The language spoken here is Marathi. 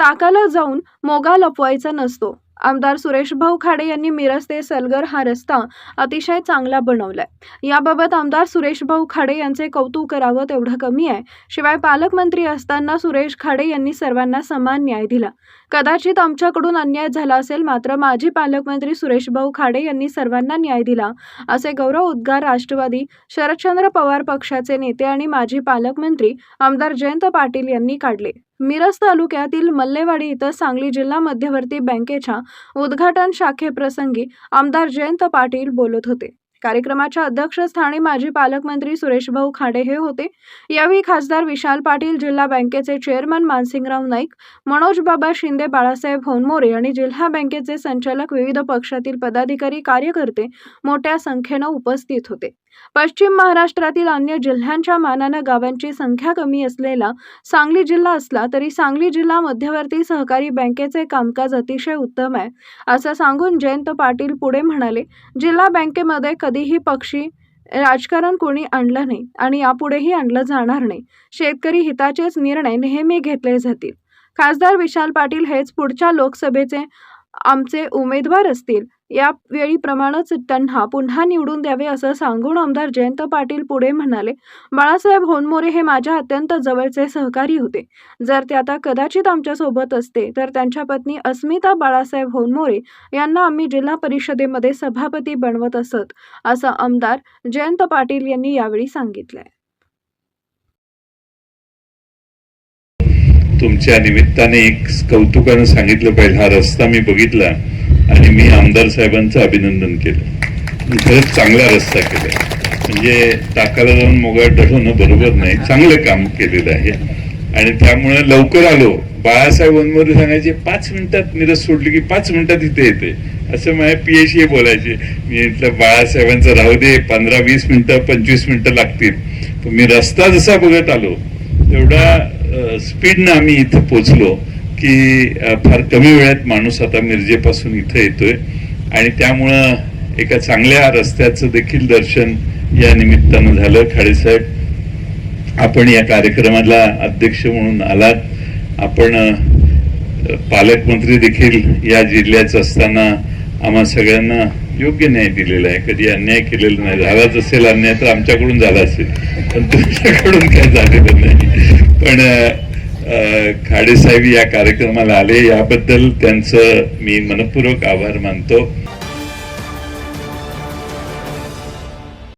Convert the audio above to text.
टाकाला जाऊन मोगा लपवायचा नसतो. आमदार सुरेशभाऊ खाडे यांनी मिरज ते सलगर हा रस्ता अतिशय चांगला बनवलाय. याबाबत आमदार सुरेशभाऊ खाडे यांचे कौतुक करावं तेवढं कमी आहे. शिवाय पालकमंत्री असताना सुरेश खाडे यांनी सर्वांना समान न्याय दिला. कदाचित आमच्याकडून अन्याय झाला असेल, मात्र माजी पालकमंत्री सुरेशभाऊ खाडे यांनी सर्वांना न्याय दिला, असे गौरव उद्गार राष्ट्रवादी शरदचंद्र पवार पक्षाचे नेते आणि माजी पालकमंत्री आमदार जयंत पाटील यांनी काढले. मिरज तालुक्यातील मल्लेवाडी इथं सांगली जिल्हा मध्यवर्ती बँकेच्या उद्घाटन शाखेप्रसंगी आमदार जयंत पाटील बोलत होते. कार्यक्रमाच्या अध्यक्षस्थानी माजी पालकमंत्री सुरेशभाऊ खाडे हे होते. यावेळी खासदार विशाल पाटील, जिल्हा बँकेचे चेअरमन मानसिंगराव नाईक, मनोज बाबा शिंदे, बाळासाहेब होनमोरे आणि जिल्हा बँकेचे संचालक, विविध पक्षातील पदाधिकारी, कार्यकर्ते मोठ्या संख्येनं उपस्थित होते. पश्चिम महाराष्ट्रातील अन्य जिल्ह्यांच्या मानानं गावांची संख्या कमी असलेला सांगली जिल्हा असला तरी सांगली जिल्हा मध्यवर्ती सहकारी बँकेचे कामकाज अतिशय उत्तम आहे, असं सांगून जयंत पाटील पुढे म्हणाले, जिल्हा बँकेमध्ये कधीही पक्षी राजकारण कोणी आणलं नाही आणि यापुढेही आणलं जाणार नाही. शेतकरी हिताचेच निर्णय नेहमी घेतले जातील. खासदार विशाल पाटील हेच पुढच्या लोकसभेचे आमचे उमेदवार असतील. यावेळीप्रमाणेच त्यांना पुन्हा निवडून द्यावे, असं सांगून आमदार जयंत पाटील पुढे म्हणाले, बाळासाहेब होनमोरे हे माझ्या अत्यंत जवळचे सहकारी होते. जर ते आता कदाचित आमच्या सोबत असते तर त्यांच्या पत्नी अस्मिता बाळासाहेब होनमोरे यांना आम्ही जिल्हा परिषदेमध्ये सभापती बनवत असत, असं आमदार जयंत पाटील यांनी यावेळी सांगितलंय. तुमच्या निमित्ताने एक कौतुकानं सांगितलं पाहिजे, हा रस्ता मी बघितला आणि मी आमदार साहेबांचं अभिनंदन केलं. खरंच चांगला रस्ता केला. म्हणजे टाकाला जाऊन मोगा डळवणं बरोबर नाही, चांगलं काम केलेलं आहे. आणि त्यामुळे लवकर आलो. बाळासाहेब वनमध्ये सांगायचे 5 मिनिटात मिरज सोडली की 5 मिनिटात इथे येते, असं माझ्या पीएशी बोलायचे. मी म्हटलं बाळासाहेबांचं राहू दे, 15-20 मिनिटं 25 मिनिटं लागतील. पण मी रस्ता जसा बघत आलो तेवढा स्पीडनं आम्ही इथं पोचलो की फार कमी वेळात माणूस आता मिरजेपासून इथं येतोय. आणि त्यामुळं एका चांगल्या रस्त्याचं देखील दर्शन या निमित्तानं झालं. खाडेसाहेब, आपण या कार्यक्रमाला अध्यक्ष म्हणून आलात. आपण पालकमंत्री देखील या जिल्ह्याचं असताना आम्हा सगळ्यांना योग्य न्याय दिलेला आहे. कधी अन्याय केलेला नाही. झालाच असेल अन्याय तर आमच्याकडून झाला असेल, पण तुमच्याकडून काय झालेलं नाही. पण खाडेसाहेब या कार्यक्रमाला आले, याबद्दल त्यांचं मी मनपूर्वक आभार मानतो.